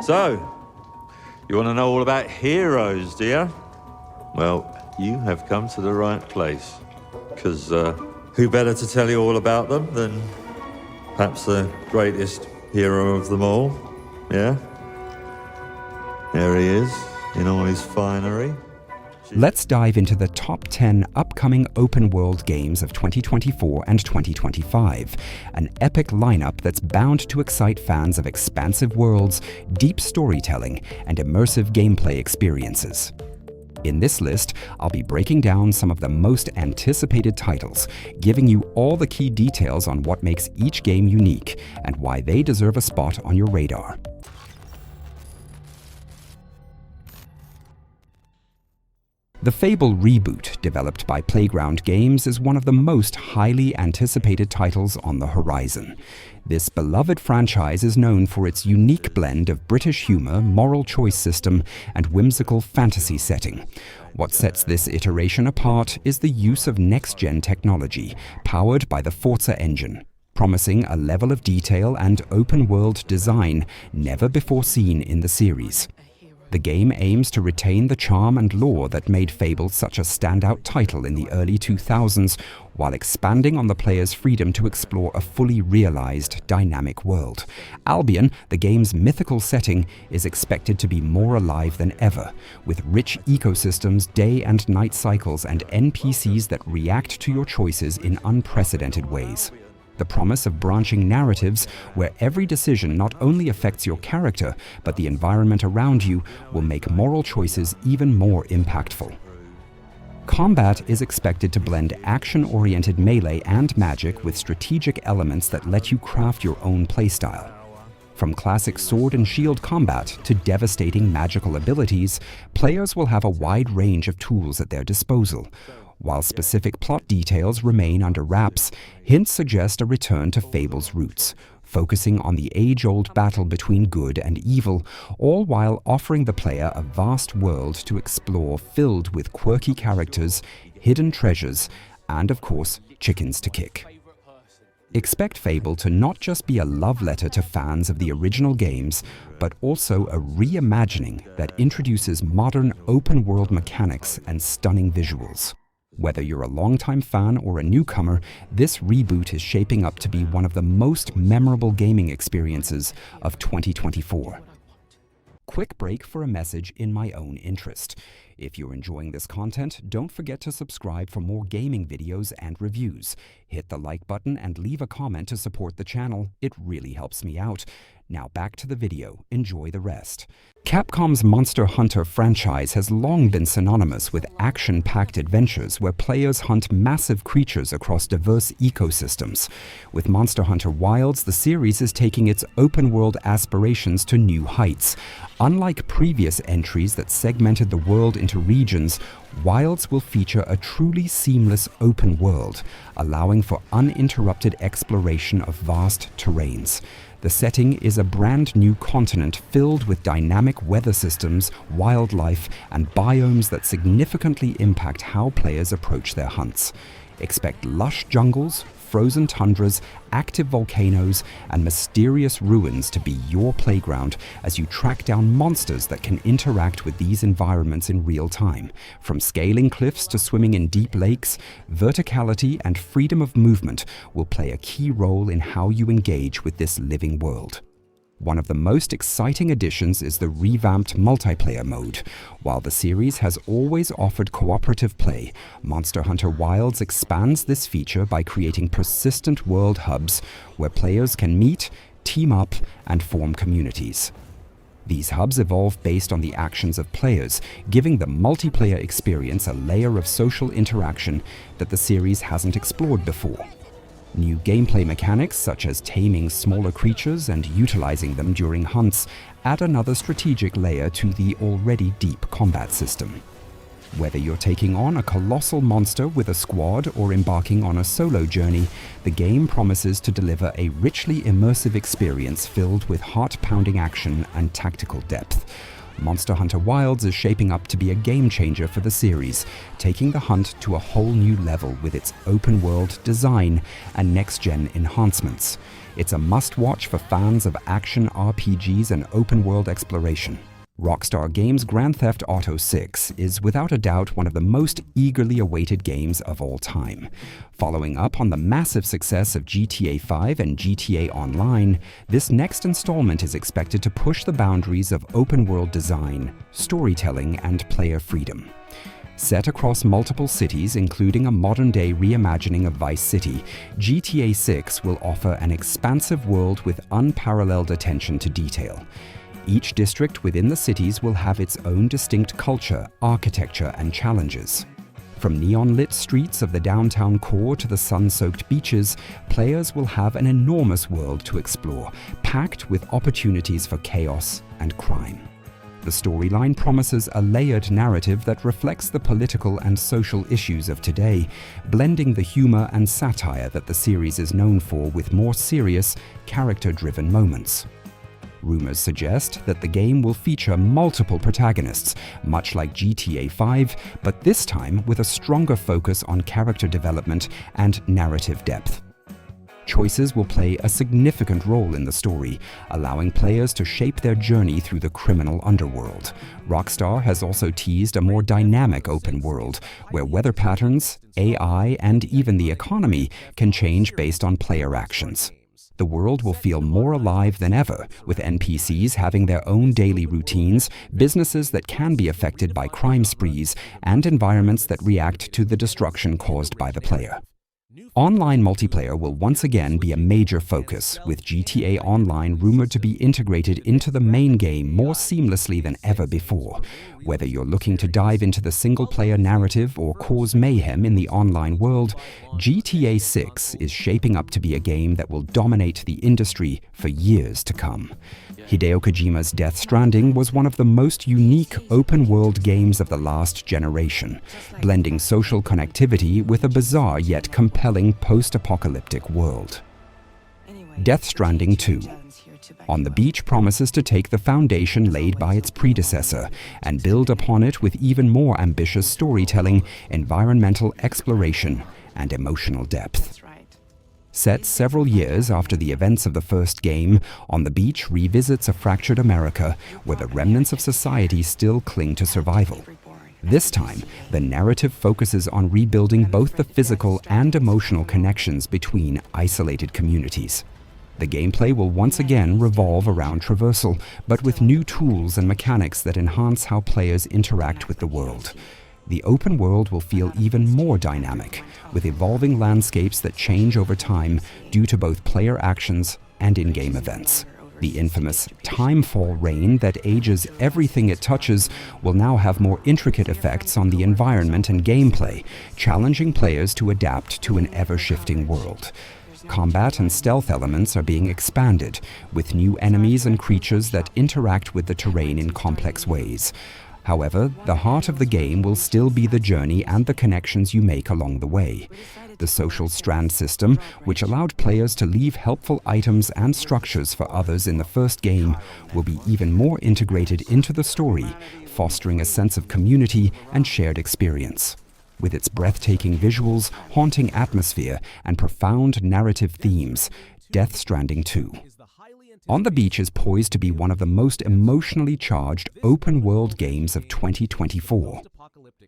So, you want to know all about heroes, do you? Well, you have come to the right place. Because who better to tell you all about them than perhaps the greatest hero of them all? Yeah? There he is, in all his finery. Let's dive into the top 10 upcoming open-world games of 2024 and 2025, an epic lineup that's bound to excite fans of expansive worlds, deep storytelling, and immersive gameplay experiences. In this list, I'll be breaking down some of the most anticipated titles, giving you all the key details on what makes each game unique and why they deserve a spot on your radar. The Fable reboot, developed by Playground Games, is one of the most highly anticipated titles on the horizon. This beloved franchise is known for its unique blend of British humor, moral choice system, and whimsical fantasy setting. What sets this iteration apart is the use of next-gen technology, powered by the Forza engine, promising a level of detail and open-world design never before seen in the series. The game aims to retain the charm and lore that made Fable such a standout title in the early 2000s, while expanding on the player's freedom to explore a fully realized, dynamic world. Albion, the game's mythical setting, is expected to be more alive than ever, with rich ecosystems, day and night cycles, and NPCs that react to your choices in unprecedented ways. The promise of branching narratives where every decision not only affects your character, but the environment around you will make moral choices even more impactful. Combat is expected to blend action-oriented melee and magic with strategic elements that let you craft your own playstyle. From classic sword and shield combat to devastating magical abilities, players will have a wide range of tools at their disposal. While specific plot details remain under wraps, hints suggest a return to Fable's roots, focusing on the age-old battle between good and evil, all while offering the player a vast world to explore filled with quirky characters, hidden treasures, and of course, chickens to kick. Expect Fable to not just be a love letter to fans of the original games, but also a reimagining that introduces modern open-world mechanics and stunning visuals. Whether you're a longtime fan or a newcomer, this reboot is shaping up to be one of the most memorable gaming experiences of 2024. Quick break for a message in my own interest. If you're enjoying this content, don't forget to subscribe for more gaming videos and reviews. Hit the like button and leave a comment to support the channel. It really helps me out. Now back to the video. Enjoy the rest. Capcom's Monster Hunter franchise has long been synonymous with action-packed adventures where players hunt massive creatures across diverse ecosystems. With Monster Hunter Wilds, the series is taking its open-world aspirations to new heights. Unlike previous entries that segmented the world into regions, Wilds will feature a truly seamless open world, allowing for uninterrupted exploration of vast terrains. The setting is a brand new continent filled with dynamic weather systems, wildlife, and biomes that significantly impact how players approach their hunts. Expect lush jungles, frozen tundras, active volcanoes, and mysterious ruins to be your playground as you track down monsters that can interact with these environments in real time. From scaling cliffs to swimming in deep lakes, verticality and freedom of movement will play a key role in how you engage with this living world. One of the most exciting additions is the revamped multiplayer mode. While the series has always offered cooperative play, Monster Hunter Wilds expands this feature by creating persistent world hubs where players can meet, team up, and form communities. These hubs evolve based on the actions of players, giving the multiplayer experience a layer of social interaction that the series hasn't explored before. New gameplay mechanics, such as taming smaller creatures and utilizing them during hunts, add another strategic layer to the already deep combat system. Whether you're taking on a colossal monster with a squad or embarking on a solo journey, the game promises to deliver a richly immersive experience filled with heart-pounding action and tactical depth. Monster Hunter Wilds is shaping up to be a game-changer for the series, taking the hunt to a whole new level with its open-world design and next-gen enhancements. It's a must-watch for fans of action RPGs and open-world exploration. Rockstar Games' Grand Theft Auto VI is without a doubt one of the most eagerly awaited games of all time. Following up on the massive success of GTA 5 and GTA Online, this next installment is expected to push the boundaries of open-world design, storytelling, and player freedom. Set across multiple cities, including a modern-day reimagining of Vice City, GTA 6 will offer an expansive world with unparalleled attention to detail. Each district within the cities will have its own distinct culture, architecture, and challenges. From neon-lit streets of the downtown core to the sun-soaked beaches, players will have an enormous world to explore, packed with opportunities for chaos and crime. The storyline promises a layered narrative that reflects the political and social issues of today, blending the humor and satire that the series is known for with more serious, character-driven moments. Rumors suggest that the game will feature multiple protagonists, much like GTA 5, but this time with a stronger focus on character development and narrative depth. Choices will play a significant role in the story, allowing players to shape their journey through the criminal underworld. Rockstar has also teased a more dynamic open world, where weather patterns, AI, and even the economy can change based on player actions. The world will feel more alive than ever, with NPCs having their own daily routines, businesses that can be affected by crime sprees, and environments that react to the destruction caused by the player. Online multiplayer will once again be a major focus, with GTA Online rumored to be integrated into the main game more seamlessly than ever before. Whether you're looking to dive into the single-player narrative or cause mayhem in the online world, GTA 6 is shaping up to be a game that will dominate the industry for years to come. Hideo Kojima's Death Stranding was one of the most unique open-world games of the last generation, blending social connectivity with a bizarre yet compelling post-apocalyptic world. Death Stranding 2. On the Beach promises to take the foundation laid by its predecessor and build upon it with even more ambitious storytelling, environmental exploration, and emotional depth. Set several years after the events of the first game, On the Beach revisits a fractured America where the remnants of society still cling to survival. This time, the narrative focuses on rebuilding both the physical and emotional connections between isolated communities. The gameplay will once again revolve around traversal, but with new tools and mechanics that enhance how players interact with the world. The open world will feel even more dynamic, with evolving landscapes that change over time due to both player actions and in-game events. The infamous timefall rain that ages everything it touches will now have more intricate effects on the environment and gameplay, challenging players to adapt to an ever-shifting world. Combat and stealth elements are being expanded, with new enemies and creatures that interact with the terrain in complex ways. However, the heart of the game will still be the journey and the connections you make along the way. The social strand system, which allowed players to leave helpful items and structures for others in the first game, will be even more integrated into the story, fostering a sense of community and shared experience. With its breathtaking visuals, haunting atmosphere, and profound narrative themes, Death Stranding 2. On the Beach is poised to be one of the most emotionally charged open-world games of 2024.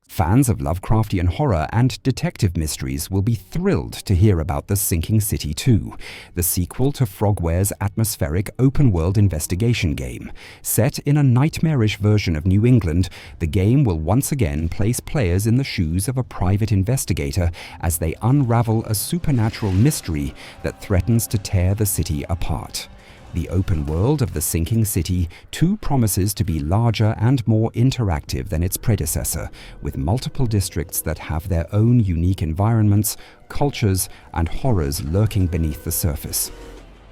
Fans of Lovecraftian horror and detective mysteries will be thrilled to hear about The Sinking City 2, the sequel to Frogware's atmospheric open-world investigation game. Set in a nightmarish version of New England, the game will once again place players in the shoes of a private investigator as they unravel a supernatural mystery that threatens to tear the city apart. The open world of The Sinking City 2 promises to be larger and more interactive than its predecessor, with multiple districts that have their own unique environments, cultures, and horrors lurking beneath the surface.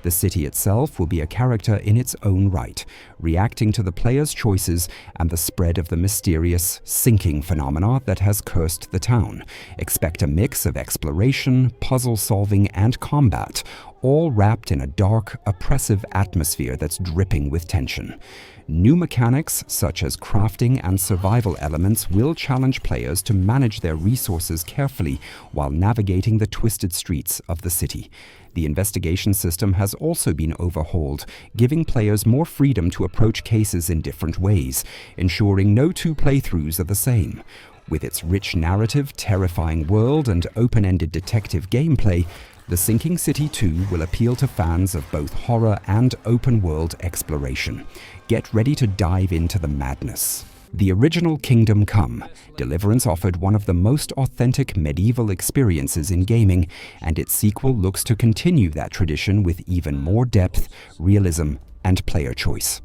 The city itself will be a character in its own right, reacting to the player's choices and the spread of the mysterious sinking phenomena that has cursed the town. Expect a mix of exploration, puzzle solving, and combat, all wrapped in a dark, oppressive atmosphere that's dripping with tension. New mechanics, such as crafting and survival elements, will challenge players to manage their resources carefully while navigating the twisted streets of the city. The investigation system has also been overhauled, giving players more freedom to approach cases in different ways, ensuring no two playthroughs are the same. With its rich narrative, terrifying world, and open-ended detective gameplay, The Sinking City 2 will appeal to fans of both horror and open-world exploration. Get ready to dive into the madness. The original Kingdom Come, Deliverance offered one of the most authentic medieval experiences in gaming, and its sequel looks to continue that tradition with even more depth, realism, and player choice.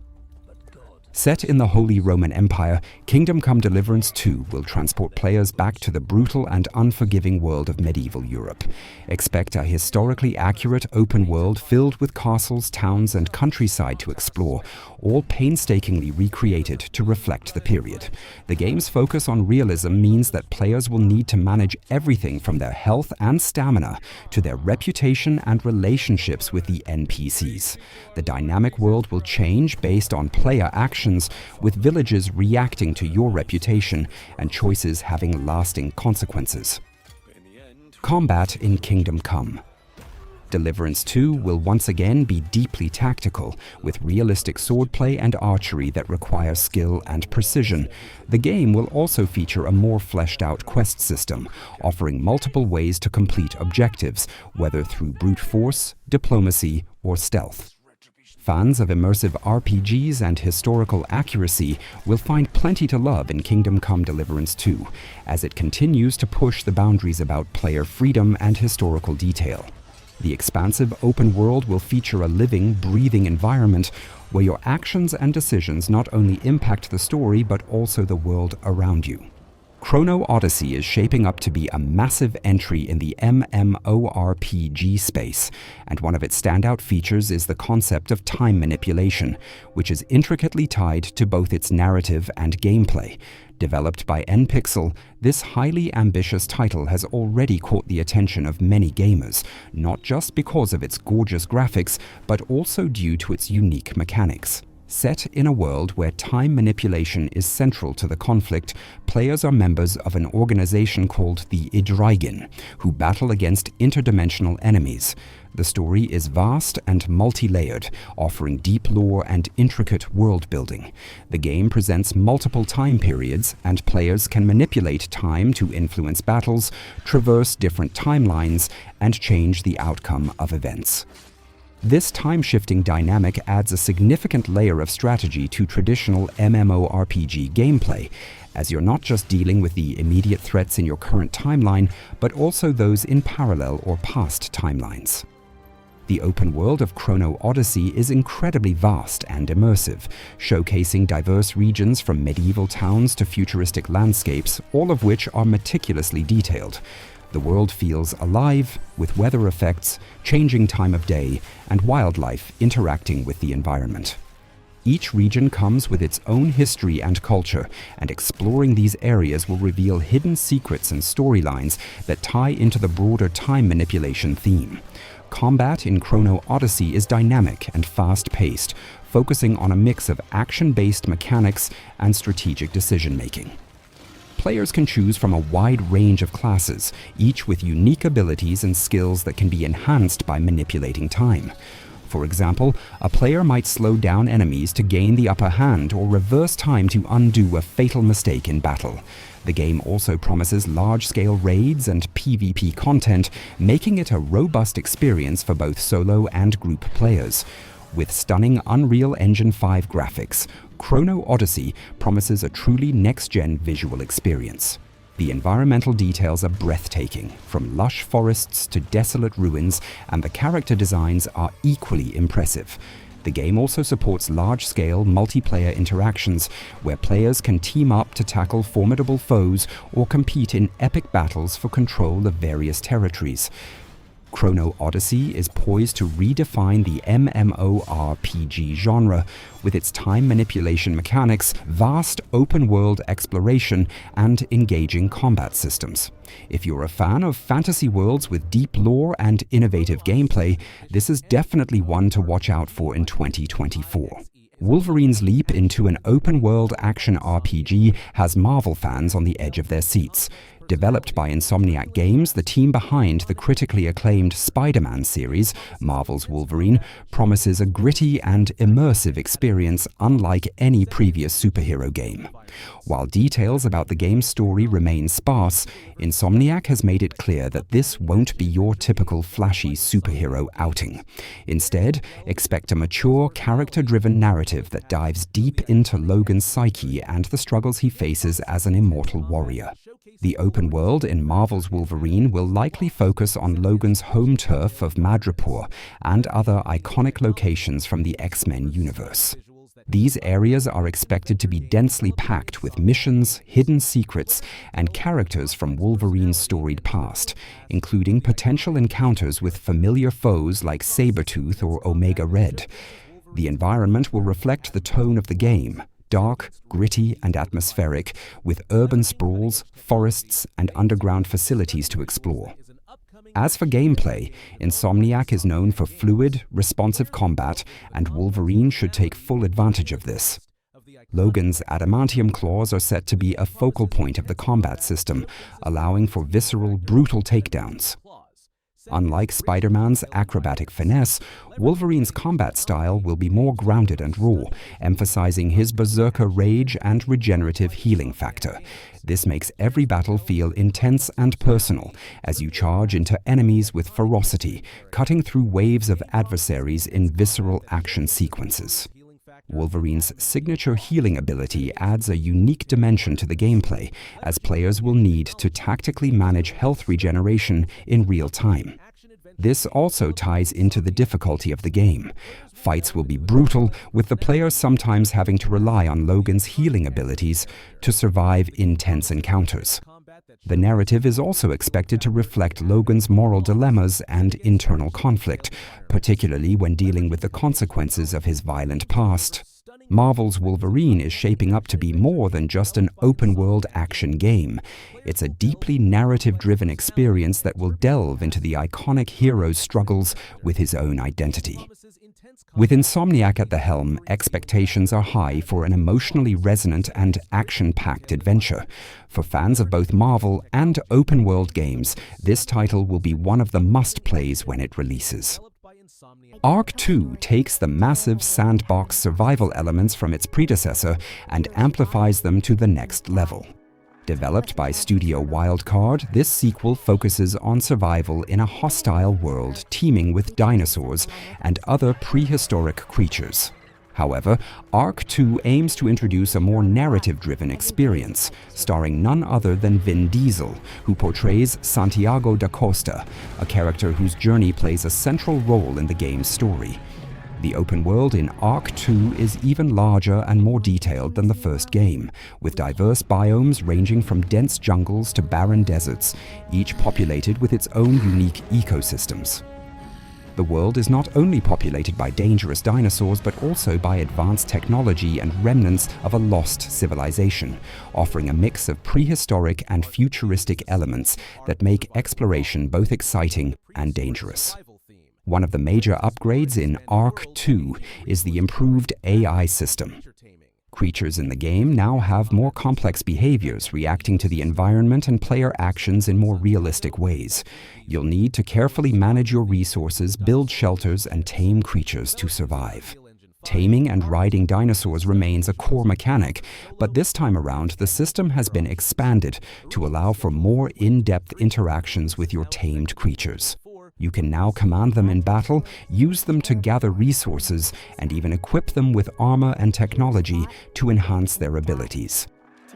Set in the Holy Roman Empire, Kingdom Come Deliverance 2 will transport players back to the brutal and unforgiving world of medieval Europe. Expect a historically accurate open world filled with castles, towns, and countryside to explore, all painstakingly recreated to reflect the period. The game's focus on realism means that players will need to manage everything from their health and stamina to their reputation and relationships with the NPCs. The dynamic world will change based on player actions, with villages reacting to your reputation and choices having lasting consequences. Combat in Kingdom Come. Deliverance 2 will once again be deeply tactical, with realistic swordplay and archery that require skill and precision. The game will also feature a more fleshed-out quest system, offering multiple ways to complete objectives, whether through brute force, diplomacy, or stealth. Fans of immersive RPGs and historical accuracy will find plenty to love in Kingdom Come Deliverance 2, as it continues to push the boundaries about player freedom and historical detail. The expansive open world will feature a living, breathing environment where your actions and decisions not only impact the story but also the world around you. Chrono Odyssey is shaping up to be a massive entry in the MMORPG space, and one of its standout features is the concept of time manipulation, which is intricately tied to both its narrative and gameplay. Developed by NPixel, this highly ambitious title has already caught the attention of many gamers, not just because of its gorgeous graphics, but also due to its unique mechanics. Set in a world where time manipulation is central to the conflict, players are members of an organization called the Idreigen, who battle against interdimensional enemies. The story is vast and multi-layered, offering deep lore and intricate world building. The game presents multiple time periods, and players can manipulate time to influence battles, traverse different timelines, and change the outcome of events. This time-shifting dynamic adds a significant layer of strategy to traditional MMORPG gameplay, as you're not just dealing with the immediate threats in your current timeline, but also those in parallel or past timelines. The open world of Chrono Odyssey is incredibly vast and immersive, showcasing diverse regions from medieval towns to futuristic landscapes, all of which are meticulously detailed. The world feels alive, with weather effects, changing time of day, and wildlife interacting with the environment. Each region comes with its own history and culture, and exploring these areas will reveal hidden secrets and storylines that tie into the broader time manipulation theme. Combat in Chrono Odyssey is dynamic and fast-paced, focusing on a mix of action-based mechanics and strategic decision-making. Players can choose from a wide range of classes, each with unique abilities and skills that can be enhanced by manipulating time. For example, a player might slow down enemies to gain the upper hand or reverse time to undo a fatal mistake in battle. The game also promises large-scale raids and PvP content, making it a robust experience for both solo and group players. With stunning Unreal Engine 5 graphics, Chrono Odyssey promises a truly next-gen visual experience. The environmental details are breathtaking, from lush forests to desolate ruins, and the character designs are equally impressive. The game also supports large-scale multiplayer interactions, where players can team up to tackle formidable foes or compete in epic battles for control of various territories. Chrono Odyssey is poised to redefine the MMORPG genre with its time manipulation mechanics, vast open-world exploration, and engaging combat systems. If you're a fan of fantasy worlds with deep lore and innovative gameplay, this is definitely one to watch out for in 2024. Wolverine's leap into an open-world action RPG has Marvel fans on the edge of their seats. Developed by Insomniac Games, the team behind the critically acclaimed Spider-Man series, Marvel's Wolverine, promises a gritty and immersive experience unlike any previous superhero game. While details about the game's story remain sparse, Insomniac has made it clear that this won't be your typical flashy superhero outing. Instead, expect a mature, character-driven narrative that dives deep into Logan's psyche and the struggles he faces as an immortal warrior. The open world in Marvel's Wolverine will likely focus on Logan's home turf of Madripoor and other iconic locations from the X-Men universe. These areas are expected to be densely packed with missions, hidden secrets, and characters from Wolverine's storied past, including potential encounters with familiar foes like Sabretooth or Omega Red. The environment will reflect the tone of the game: dark, gritty, and atmospheric, with urban sprawls, forests, and underground facilities to explore. As for gameplay, Insomniac is known for fluid, responsive combat, and Wolverine should take full advantage of this. Logan's adamantium claws are set to be a focal point of the combat system, allowing for visceral, brutal takedowns. Unlike Spider-Man's acrobatic finesse, Wolverine's combat style will be more grounded and raw, emphasizing his berserker rage and regenerative healing factor. This makes every battle feel intense and personal as you charge into enemies with ferocity, cutting through waves of adversaries in visceral action sequences. Wolverine's signature healing ability adds a unique dimension to the gameplay, as players will need to tactically manage health regeneration in real time. This also ties into the difficulty of the game. Fights will be brutal, with the player sometimes having to rely on Logan's healing abilities to survive intense encounters. The narrative is also expected to reflect Logan's moral dilemmas and internal conflict, particularly when dealing with the consequences of his violent past. Marvel's Wolverine is shaping up to be more than just an open-world action game. It's a deeply narrative-driven experience that will delve into the iconic hero's struggles with his own identity. With Insomniac at the helm, expectations are high for an emotionally resonant and action-packed adventure. For fans of both Marvel and open-world games, this title will be one of the must-plays when it releases. Ark 2 takes the massive sandbox survival elements from its predecessor and amplifies them to the next level. Developed by Studio Wildcard, this sequel focuses on survival in a hostile world teeming with dinosaurs and other prehistoric creatures. However, Ark 2 aims to introduce a more narrative-driven experience, starring none other than Vin Diesel, who portrays Santiago da Costa, a character whose journey plays a central role in the game's story. The open world in Ark 2 is even larger and more detailed than the first game, with diverse biomes ranging from dense jungles to barren deserts, each populated with its own unique ecosystems. The world is not only populated by dangerous dinosaurs, but also by advanced technology and remnants of a lost civilization, offering a mix of prehistoric and futuristic elements that make exploration both exciting and dangerous. One of the major upgrades in Ark 2 is the improved AI system. Creatures in the game now have more complex behaviors, reacting to the environment and player actions in more realistic ways. You'll need to carefully manage your resources, build shelters, and tame creatures to survive. Taming and riding dinosaurs remains a core mechanic, but this time around the system has been expanded to allow for more in-depth interactions with your tamed creatures. You can now command them in battle, use them to gather resources, and even equip them with armor and technology to enhance their abilities.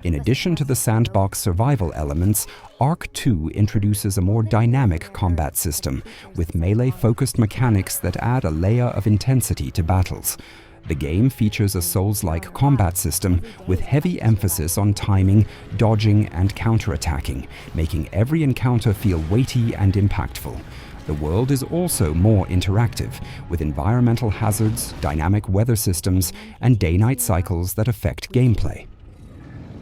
In addition to the sandbox survival elements, Ark 2 introduces a more dynamic combat system, with melee-focused mechanics that add a layer of intensity to battles. The game features a Souls-like combat system with heavy emphasis on timing, dodging, and counterattacking, making every encounter feel weighty and impactful. The world is also more interactive, with environmental hazards, dynamic weather systems, and day-night cycles that affect gameplay.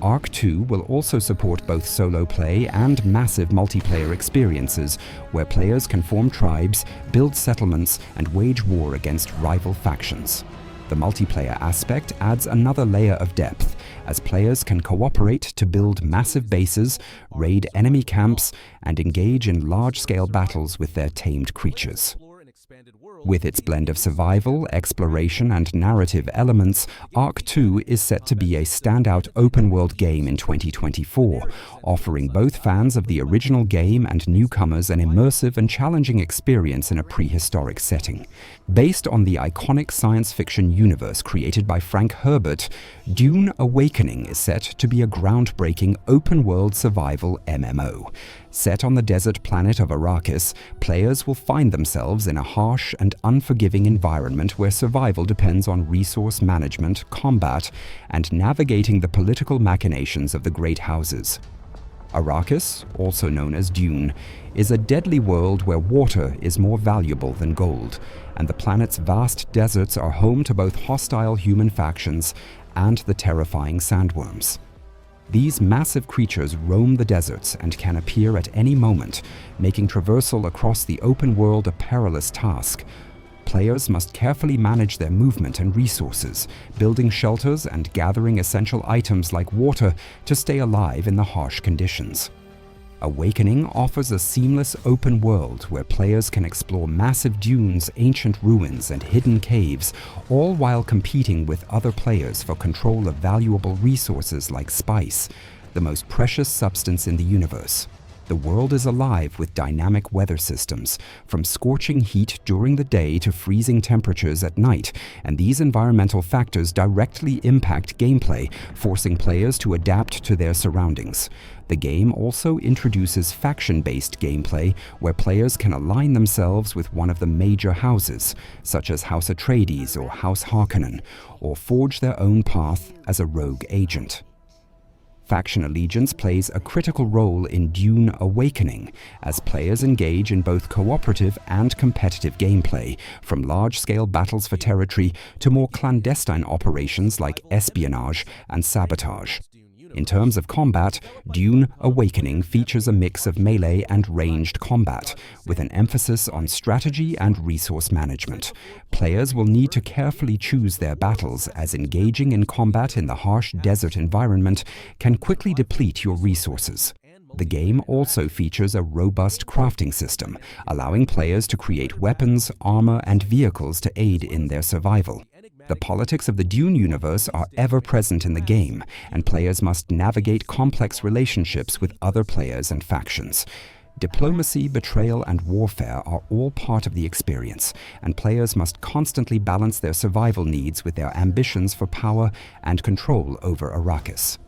Ark 2 will also support both solo play and massive multiplayer experiences, where players can form tribes, build settlements, and wage war against rival factions. The multiplayer aspect adds another layer of depth, as players can cooperate to build massive bases, raid enemy camps, and engage in large-scale battles with their tamed creatures. With its blend of survival, exploration, and narrative elements, Ark 2 is set to be a standout open-world game in 2024, offering both fans of the original game and newcomers an immersive and challenging experience in a prehistoric setting. Based on the iconic science fiction universe created by Frank Herbert, Dune Awakening is set to be a groundbreaking open-world survival MMO. Set on the desert planet of Arrakis, players will find themselves in a harsh and unforgiving environment where survival depends on resource management, combat, and navigating the political machinations of the Great Houses. Arrakis, also known as Dune, is a deadly world where water is more valuable than gold, and the planet's vast deserts are home to both hostile human factions and the terrifying sandworms. These massive creatures roam the deserts and can appear at any moment, making traversal across the open world a perilous task. Players must carefully manage their movement and resources, building shelters and gathering essential items like water to stay alive in the harsh conditions. Awakening offers a seamless open world where players can explore massive dunes, ancient ruins, and hidden caves, all while competing with other players for control of valuable resources like spice, the most precious substance in the universe. The world is alive with dynamic weather systems, from scorching heat during the day to freezing temperatures at night, and these environmental factors directly impact gameplay, forcing players to adapt to their surroundings. The game also introduces faction-based gameplay, where players can align themselves with one of the major houses, such as House Atreides or House Harkonnen, or forge their own path as a rogue agent. Faction allegiance plays a critical role in Dune Awakening, as players engage in both cooperative and competitive gameplay, from large-scale battles for territory to more clandestine operations like espionage and sabotage. In terms of combat, Dune Awakening features a mix of melee and ranged combat, with an emphasis on strategy and resource management. Players will need to carefully choose their battles, as engaging in combat in the harsh desert environment can quickly deplete your resources. The game also features a robust crafting system, allowing players to create weapons, armor, and vehicles to aid in their survival. The politics of the Dune universe are ever present in the game, and players must navigate complex relationships with other players and factions. Diplomacy, betrayal, and warfare are all part of the experience, and players must constantly balance their survival needs with their ambitions for power and control over Arrakis.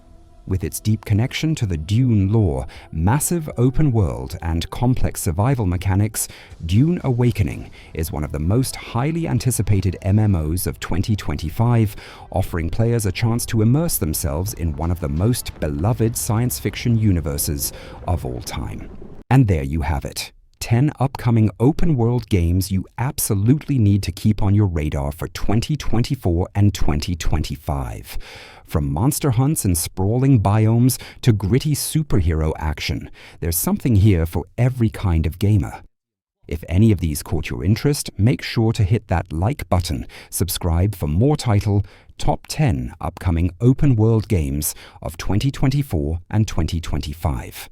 With its deep connection to the Dune lore, massive open world, and complex survival mechanics, Dune Awakening is one of the most highly anticipated MMOs of 2025, offering players a chance to immerse themselves in one of the most beloved science fiction universes of all time. And there you have it. 10 upcoming open-world games you absolutely need to keep on your radar for 2024 and 2025. From monster hunts and sprawling biomes to gritty superhero action, there's something here for every kind of gamer. If any of these caught your interest, make sure to hit that like button, subscribe for more title, Top 10 Upcoming Open-World Games of 2024 and 2025.